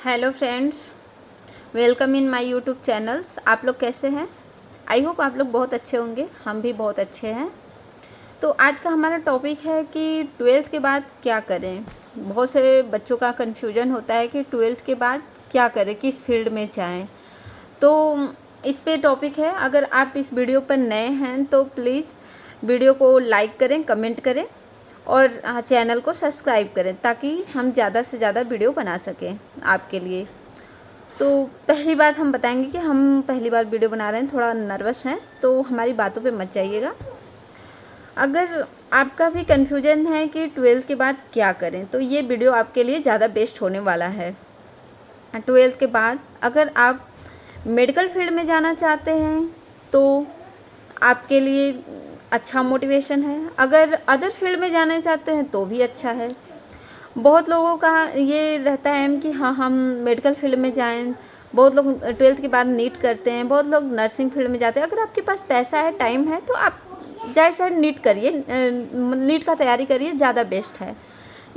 Hello friends, welcome in my YouTube channels. आप लोग कैसे हैं? आई होप आप लोग बहुत अच्छे होंगे। हम भी बहुत अच्छे हैं। तो आज का हमारा टॉपिक है कि ट्वेल्थ के बाद क्या करें। बहुत से बच्चों का कन्फ्यूजन होता है कि ट्वेल्थ के बाद क्या करें, किस फील्ड में जाएं। तो इस पे टॉपिक है। अगर आप इस वीडियो पर नए हैं तो प्लीज़ वीडियो को लाइक करें, कमेंट करें और चैनल को सब्सक्राइब करें ताकि हम ज़्यादा से ज़्यादा वीडियो बना सकें आपके लिए। तो पहली बात हम बताएंगे कि हम पहली बार वीडियो बना रहे हैं, थोड़ा नर्वस हैं, तो हमारी बातों पे मत जाइएगा। अगर आपका भी कन्फ्यूजन है कि ट्वेल्थ के बाद क्या करें तो ये वीडियो आपके लिए ज़्यादा बेस्ट होने वाला है। ट्वेल्थ के बाद अगर आप मेडिकल फील्ड में जाना चाहते हैं तो आपके लिए अच्छा मोटिवेशन है। अगर अदर फील्ड में जाना चाहते हैं तो भी अच्छा है। बहुत लोगों का ये रहता है कि हाँ, हम मेडिकल फील्ड में जाएं। बहुत लोग ट्वेल्थ के बाद नीट करते हैं, बहुत लोग नर्सिंग फील्ड में जाते हैं। अगर आपके पास पैसा है, टाइम है, तो आप जाहिर सा नीट करिए, नीट का तैयारी करिए, ज़्यादा बेस्ट है।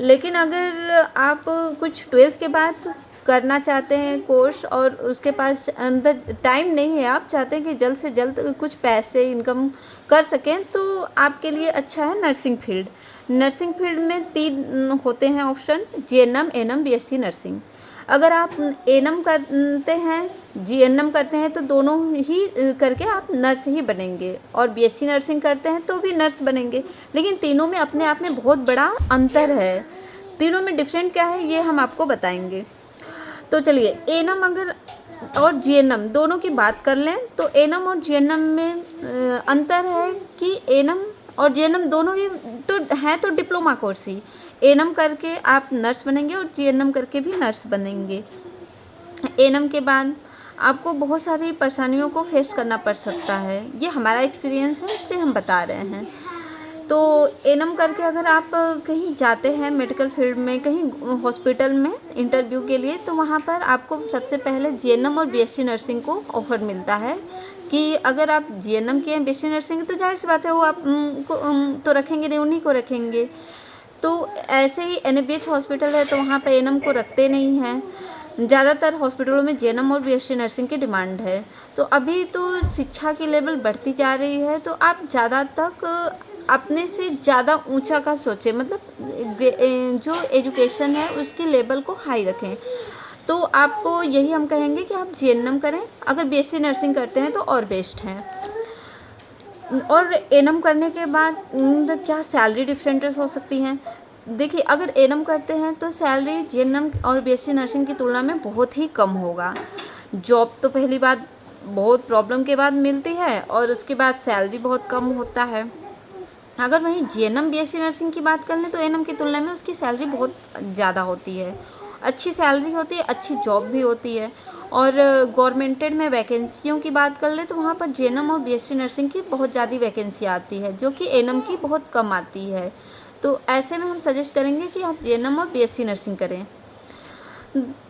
लेकिन अगर आप कुछ ट्वेल्थ के बाद करना चाहते हैं कोर्स और उसके पास अंदर टाइम नहीं है, आप चाहते हैं कि जल्द से जल्द कुछ पैसे इनकम कर सकें, तो आपके लिए अच्छा है नर्सिंग फील्ड। नर्सिंग फील्ड में 3 होते हैं option: GNM, ANM, BSc nursing. अगर आप एएनएम करते हैं, जीएनएम करते हैं तो दोनों ही करके आप नर्स ही बनेंगे, और बीएससी नर्सिंग करते हैं तो भी नर्स बनेंगे। लेकिन तीनों में अपने आप में बहुत बड़ा अंतर है। तीनों में डिफरेंट क्या है ये हम आपको बताएंगे। तो चलिए, एएनएम अगर और जीएनएम दोनों की बात कर लें तो एएनएम और जीएनएम में अंतर है कि एएनएम और जीएनएम दोनों ही तो हैं तो डिप्लोमा कोर्स ही। एएनएम करके आप नर्स बनेंगे और जीएनएम करके भी नर्स बनेंगे। एएनएम के बाद आपको बहुत सारी परेशानियों को फेस करना पड़ सकता है। ये हमारा एक्सपीरियंस है, इसलिए हम बता रहे हैं। तो एएनएम करके अगर आप कहीं जाते हैं मेडिकल फील्ड में, कहीं हॉस्पिटल में इंटरव्यू के लिए, तो वहाँ पर आपको सबसे पहले जीएनएम और बीएससी नर्सिंग को ऑफ़र मिलता है कि अगर आप जीएनएम किए हैं, बीएससी नर्सिंग, तो जाहिर सी बात है वो आप तो रखेंगे नहीं, उन्हीं को रखेंगे। तो ऐसे ही एनएबीएच हॉस्पिटल है तो वहाँ पे एएनएम को रखते नहीं हैं। ज़्यादातर हॉस्पिटलों में जीएनएम और बीएससी नर्सिंग की डिमांड है। तो अभी तो शिक्षा की लेवल बढ़ती जा रही है, तो आप ज़्यादा तक अपने से ज़्यादा ऊंचा का सोचें, मतलब जो एजुकेशन है उसकी लेवल को हाई रखें। तो आपको यही हम कहेंगे कि आप जीएनएम करें। अगर बीएससी नर्सिंग करते हैं तो और बेस्ट है। और एएनएम करने के बाद क्या सैलरी डिफरेंट हो सकती हैं? देखिए, अगर एएनएम करते हैं तो सैलरी जीएनएम और बीएससी नर्सिंग की तुलना में बहुत ही कम होगा। जॉब तो पहली बात बहुत प्रॉब्लम के बाद मिलती है और उसके बाद सैलरी बहुत कम होता है। अगर वहीं जीएनएम बीएससी नर्सिंग की बात कर लें तो एएनएम की तुलना में उसकी सैलरी बहुत ज़्यादा होती है। अच्छी सैलरी होती है, अच्छी जॉब भी होती है। और गवर्नमेंटेड में वैकेंसियों की बात कर लें तो वहाँ पर जीएनएम और बीएससी नर्सिंग की बहुत ज़्यादा वैकेंसी आती है, जो कि एएनएम की बहुत कम आती है। तो ऐसे में हम सजेस्ट करेंगे कि आप जीएनएम और बीएससी नर्सिंग करें।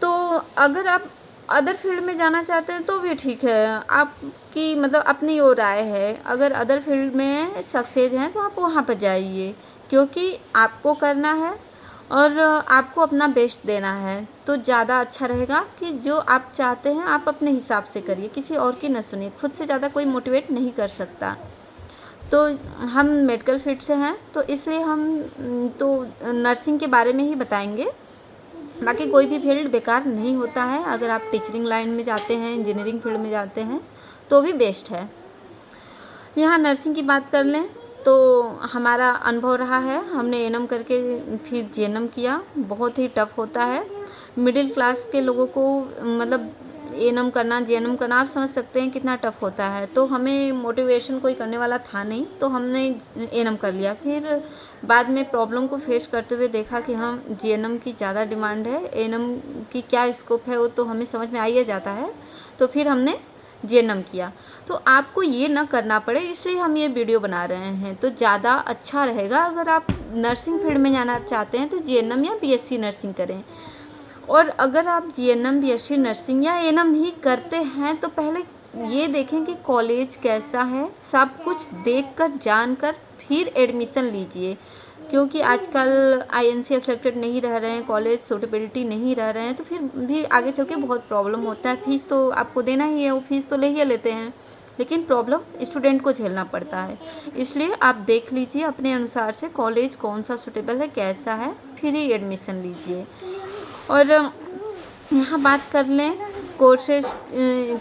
तो अगर आप अदर फील्ड में जाना चाहते हैं तो भी ठीक है, आपकी मतलब अपनी वो राय है। अगर अदर फील्ड में सक्सेस हैं तो आप वहाँ पर जाइए, क्योंकि आपको करना है और आपको अपना बेस्ट देना है। तो ज़्यादा अच्छा रहेगा कि जो आप चाहते हैं आप अपने हिसाब से करिए, किसी और की न सुनिए। खुद से ज़्यादा कोई मोटिवेट नहीं कर सकता। तो हम मेडिकल फील्ड से हैं तो इसलिए हम तो नर्सिंग के बारे में ही बताएंगे। बाकी कोई भी फील्ड बेकार नहीं होता है। अगर आप टीचिंग लाइन में जाते हैं, इंजीनियरिंग फील्ड में जाते हैं तो भी बेस्ट है। यहाँ नर्सिंग की बात कर लें तो हमारा अनुभव रहा है, हमने एएनएम करके फिर जीएनएम किया। बहुत ही टफ होता है मिडिल क्लास के लोगों को, मतलब एएनएम करना, जीएनएम करना, आप समझ सकते हैं कितना टफ होता है। तो हमें मोटिवेशन कोई करने वाला था नहीं, तो हमने एएनएम कर लिया। फिर बाद में प्रॉब्लम को फेस करते हुए देखा कि हम जीएनएम की ज़्यादा डिमांड है, एएनएम की क्या स्कोप है वो तो हमें समझ में आ ही जाता है। तो फिर हमने जीएनएम किया। तो आपको ये ना करना पड़े, इसलिए हम ये वीडियो बना रहे हैं। तो ज़्यादा अच्छा रहेगा अगर आप नर्सिंग फील्ड में जाना चाहते हैं तो जीएनएम या बीएससी नर्सिंग करें। और अगर आप जीएनएम, बीएससी नर्सिंग या एएनएम ही करते हैं तो पहले ये देखें कि कॉलेज कैसा है, सब कुछ देखकर जानकर फिर एडमिशन लीजिए। क्योंकि आजकल आईएनसी अफेक्टेड नहीं रह रहे हैं, कॉलेज सूटेबिलिटी नहीं रह रहे हैं, तो फिर भी आगे चल के बहुत प्रॉब्लम होता है। फ़ीस तो आपको देना ही है, वो फ़ीस तो ले ही लेते हैं, लेकिन प्रॉब्लम स्टूडेंट को झेलना पड़ता है। इसलिए आप देख लीजिए अपने अनुसार से कॉलेज कौन सा सूटेबल है, कैसा है, फिर ही एडमिशन लीजिए। और यहाँ बात कर लें कोर्सेज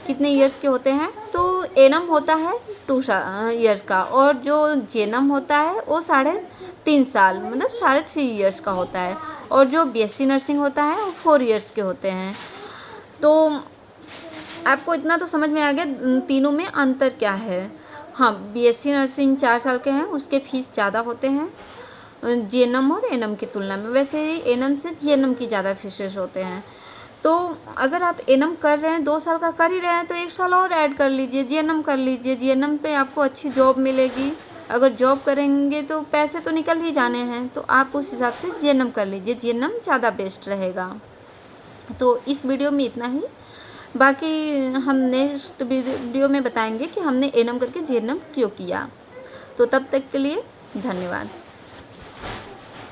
कितने इयर्स के होते हैं, तो एनम होता है 2 इयर्स का, और जो जेएनएम होता है वो 3.5 साल, मतलब 3.5 इयर्स का होता है, और जो बीएससी नर्सिंग होता है वो 4 इयर्स के होते हैं। तो आपको इतना तो समझ में आ गया तीनों में अंतर क्या है। हाँ, बीएससी नर्सिंग 4 साल के हैं, उसके फ़ीस ज़्यादा होते हैं जीएनएम और एनएम की तुलना में। वैसे ही एनएम से जीएनएम की ज़्यादा फीसेस होते हैं। तो अगर आप एनएम कर रहे हैं, 2 साल का कर ही रहे हैं, तो 1 साल और ऐड कर लीजिए, जीएनएम कर लीजिए। जीएनएम पे आपको अच्छी जॉब मिलेगी। अगर जॉब करेंगे तो पैसे तो निकल ही जाने हैं, तो आप उस हिसाब से जीएनएम कर लीजिए, जीएनएम ज़्यादा बेस्ट रहेगा। तो इस वीडियो में इतना ही, बाकी हम नेक्स्ट वीडियो में बताएंगे कि हमने एनएम करके जीएनएम क्यों किया। तो तब तक के लिए धन्यवाद।